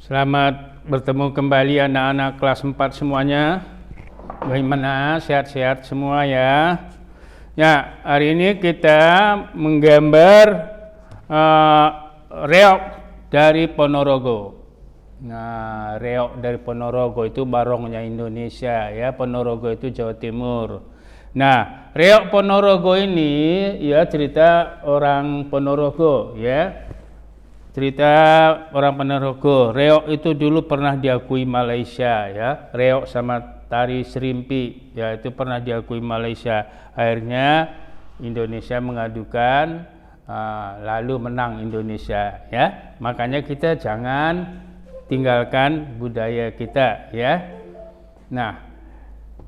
Selamat bertemu kembali anak-anak kelas 4 semuanya. Bagaimana? Sehat-sehat semua ya? Ya, hari ini kita menggambar reok dari Ponorogo. Nah, reok dari Ponorogo itu barongnya Indonesia ya. Ponorogo itu Jawa Timur. Nah, reok Ponorogo ini ya cerita orang Ponorogo ya. Cerita orang Ponorogo. Reok itu dulu pernah diakui Malaysia ya. Reok sama tari serimpi ya itu pernah diakui Malaysia. Akhirnya Indonesia mengadukan, lalu menang Indonesia ya. Makanya kita jangan tinggalkan budaya kita ya. Nah,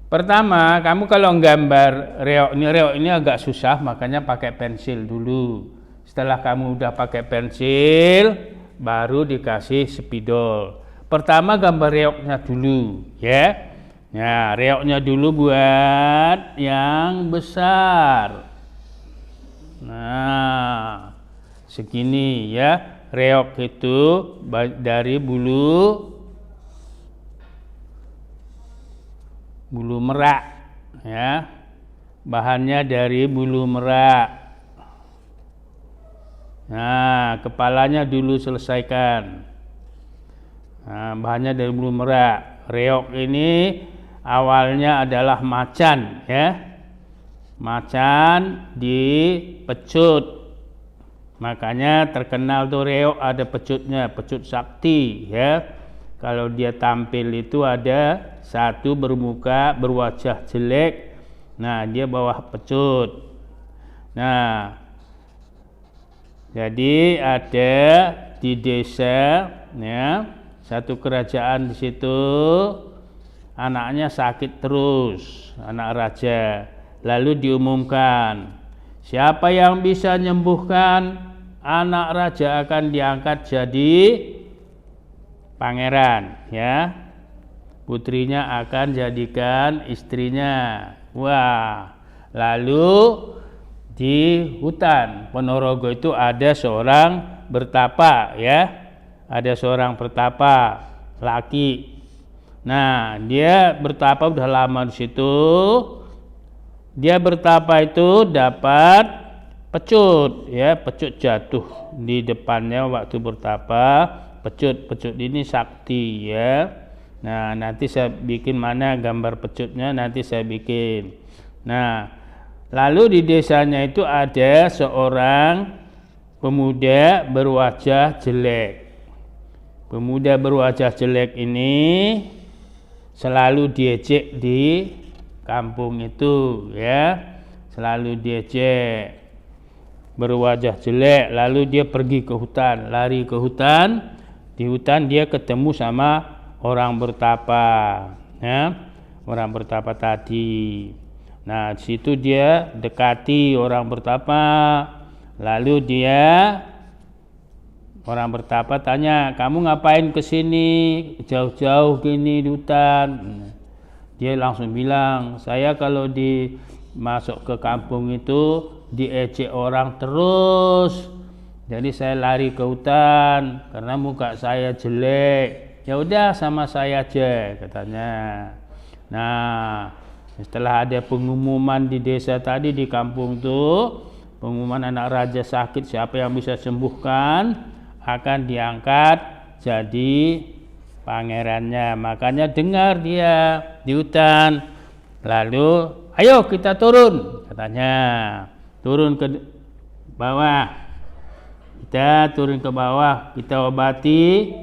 pertama kamu kalau gambar reok ini agak susah, makanya pakai pensil dulu. Setelah kamu udah pakai pensil, baru dikasih spidol. Pertama gambar reoknya dulu, ya. Nah, reoknya dulu buat yang besar. Nah, segini ya. Reok itu dari bulu merak, ya. Bahannya dari bulu merak. Nah, kepalanya dulu selesaikan. Nah, bahannya dari bulu merak. Reok ini awalnya adalah macan, ya. Macan dipecut. Makanya terkenal tuh reok ada pecutnya, pecut sakti, ya. Kalau dia tampil itu ada satu berwajah jelek. Nah, dia bawa pecut. Nah, jadi ada di desa ya, satu kerajaan di situ anaknya sakit terus, anak raja. Lalu diumumkan, siapa yang bisa menyembuhkan anak raja akan diangkat jadi pangeran ya. Putrinya akan jadikan istrinya. Wah, lalu di hutan Ponorogo itu ada seorang bertapa ya. Ada seorang bertapa laki. Nah, dia bertapa udah lama di situ. Dia bertapa itu dapat pecut ya, pecut jatuh di depannya waktu bertapa. Pecut ini sakti ya. Nah, nanti saya bikin mana gambar pecutnya, nanti saya bikin. Nah, lalu di desanya itu ada seorang pemuda berwajah jelek. Pemuda berwajah jelek ini selalu diejek di kampung itu ya. Selalu diejek. Berwajah jelek, lalu dia pergi ke hutan, lari ke hutan. Di hutan dia ketemu sama orang bertapa ya. Orang bertapa tadi. Nah, di situ dia dekati orang bertapa. Lalu orang bertapa tanya, "Kamu ngapain ke sini jauh-jauh gini di hutan?" Dia langsung bilang, "Saya kalau masuk ke kampung itu diejek orang terus. Jadi saya lari ke hutan karena muka saya jelek. Ya udah sama saya aja," katanya. Nah, setelah ada pengumuman di desa tadi di kampung tuh, pengumuman anak raja sakit, siapa yang bisa sembuhkan akan diangkat jadi pangerannya. Makanya dengar dia di hutan. Lalu, "Ayo kita turun," katanya. Turun ke bawah. Kita turun ke bawah, kita obati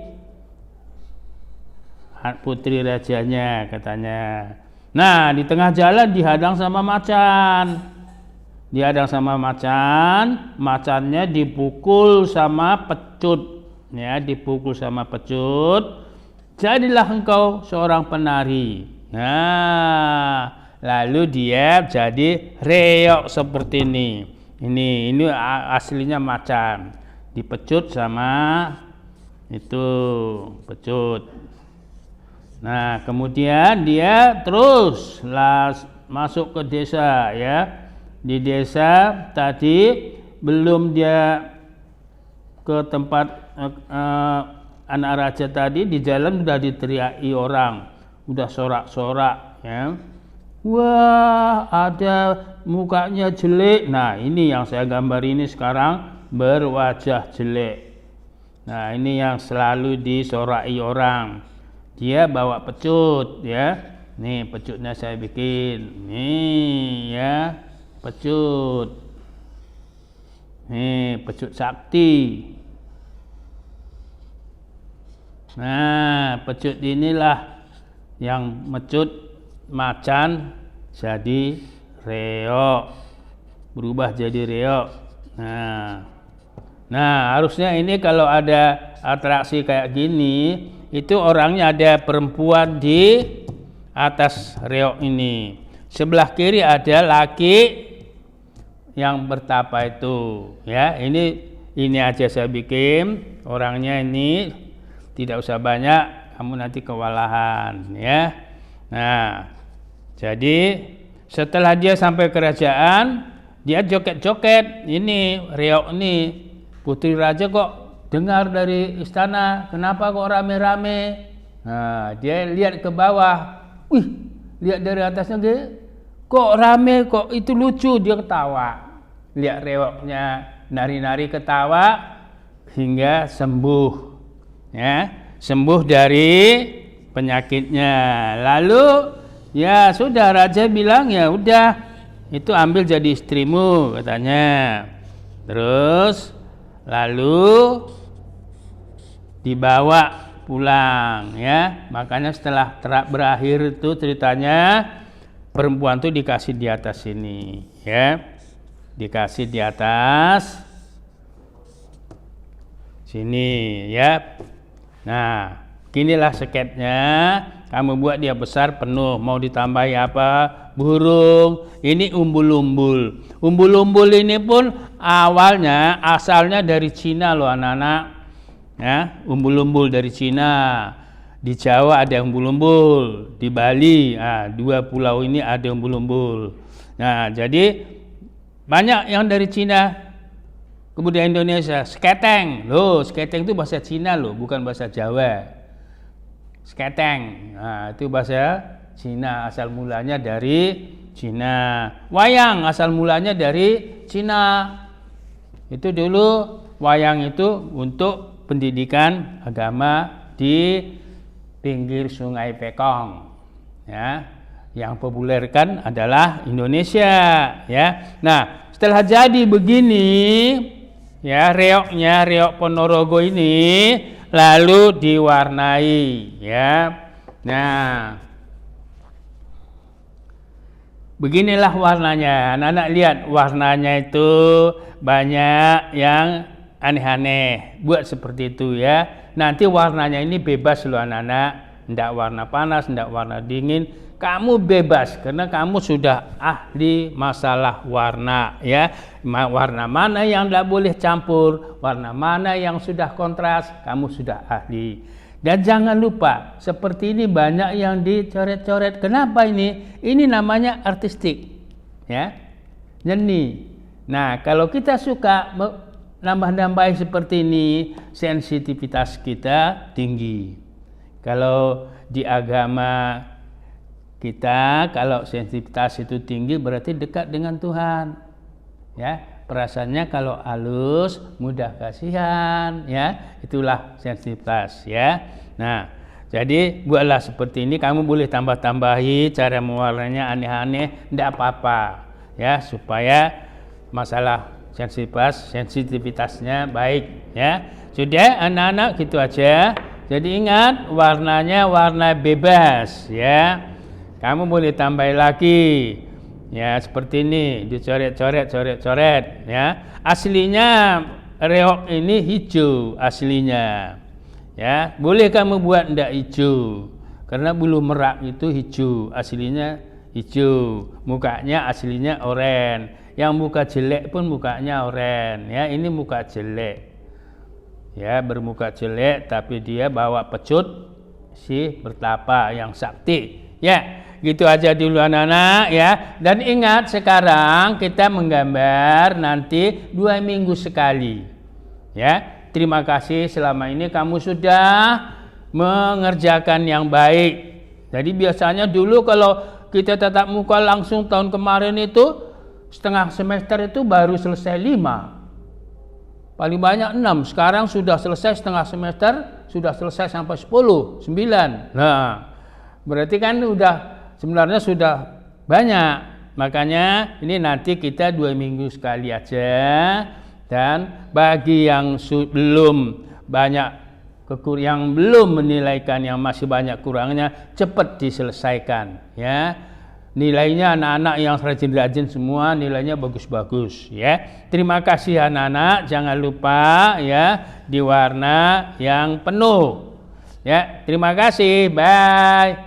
putri rajanya, katanya. Nah, di tengah jalan dihadang sama macan. Macannya dipukul sama pecut. Ya, dipukul sama pecut. Jadilah engkau seorang penari. Nah, lalu dia jadi reok seperti ini. Ini aslinya macan. Dipecut sama itu pecut. Nah, kemudian dia terus masuk ke desa ya. Di desa tadi belum dia ke tempat anak raja tadi di jalan udah diteriaki orang, udah sorak-sorak, ya. Wah, ada mukanya jelek. Nah, ini yang saya gambar ini sekarang berwajah jelek. Nah, ini yang selalu disoraki orang. Dia bawa pecut, ya. Nih, pecutnya saya bikin. Nih, ya, pecut. Nih, pecut sakti. Nah, pecut inilah yang mecut macan jadi reok, berubah jadi reok. Nah, harusnya ini kalau ada atraksi kayak gini, itu orangnya ada perempuan di atas reok ini. Sebelah kiri ada laki yang bertapa itu, ya. Ini aja saya bikin, orangnya ini tidak usah banyak, kamu nanti kewalahan, ya. Nah, jadi setelah dia sampai kerajaan, dia joget-joget. Ini reok ini, putri raja kok dengar dari istana, kenapa kok rame-rame? Nah, dia lihat ke bawah, lihat dari atasnya, kok rame, kok itu lucu, dia ketawa. Lihat reoknya nari-nari ketawa hingga sembuh, ya, sembuh dari penyakitnya. Lalu ya sudah, raja bilang ya udah, itu ambil jadi istrimu katanya. Terus lalu dibawa pulang, ya. Makanya setelah berakhir itu ceritanya, perempuan itu dikasih di atas sini, ya. Dikasih di atas sini, ya. Nah, inilah sketnya. Kamu buat dia besar penuh, mau ditambahi apa? Burung. Ini umbul-umbul. Umbul-umbul ini pun awalnya asalnya dari Cina loh anak-anak. Ya, umbul-umbul dari Cina. Di Jawa ada umbul-umbul, di Bali, dua pulau ini ada umbul-umbul. Nah, jadi banyak yang dari Cina. Kemudian Indonesia, sketeng. Loh, sketeng itu bahasa Cina loh, bukan bahasa Jawa. Sketeng, nah, itu bahasa Cina, asal mulanya dari Cina. Wayang asal mulanya dari Cina. Itu dulu wayang itu untuk pendidikan agama di pinggir Sungai Pekong. Ya, yang populerkan adalah Indonesia. Ya, nah setelah jadi begini, ya reoknya, reok Ponorogo ini lalu diwarnai, ya. Nah, beginilah warnanya. Anak-anak lihat warnanya itu banyak yang aneh-aneh. Buat seperti itu, ya. Nanti warnanya ini bebas loh anak-anak. Tidak warna panas, tidak warna dingin. Kamu bebas karena kamu sudah ahli masalah warna, ya. Warna mana yang tidak boleh campur, warna mana yang sudah kontras, kamu sudah ahli. Dan jangan lupa, seperti ini banyak yang dicoret-coret. Kenapa ini? Ini namanya artistik, ya, seni. Nah, kalau kita suka nambah-nambahin seperti ini, sensitivitas kita tinggi. Kalau di agama kita, kalau sensitivitas itu tinggi berarti dekat dengan Tuhan, ya. Perasaannya kalau halus, mudah kasihan, ya. Itulah sensitivitas, ya. Nah, jadi buatlah seperti ini. Kamu boleh tambah-tambahi cara mewarnanya aneh-aneh, tidak apa-apa, ya, supaya masalah sensitivitasnya baik, ya. Sudah anak-anak, gitu aja. Jadi ingat, warnanya warna bebas, ya. Kamu boleh tambah lagi, ya, seperti ini, dicoret-coret, ya. Aslinya reok ini hijau aslinya, ya. Boleh kamu buat ndak hijau, karena bulu merak itu hijau, aslinya hijau. Mukanya aslinya oranye. Yang muka jelek pun mukanya oranye, ya. Ini muka jelek, ya, bermuka jelek, tapi dia bawa pecut si bertapa yang sakti, ya. Gitu aja dulu anak-anak, ya. Dan ingat, sekarang kita menggambar nanti 2 minggu sekali, ya. terima kasih selama ini kamu sudah mengerjakan yang baik. Jadi biasanya dulu kalau kita tatap muka langsung tahun kemarin itu setengah semester itu baru selesai 5. Paling banyak 6. Sekarang sudah selesai setengah semester, sudah selesai sampai 10, 9. Nah, berarti kan sebenarnya sudah banyak. Makanya ini nanti kita 2 minggu sekali aja. Dan bagi yang belum banyak yang belum menilaikan, yang masih banyak kurangnya, cepat diselesaikan ya. Nilainya anak-anak yang rajin-rajin semua nilainya bagus-bagus ya. Terima kasih anak-anak, jangan lupa ya diwarna yang penuh. Ya, terima kasih. Bye.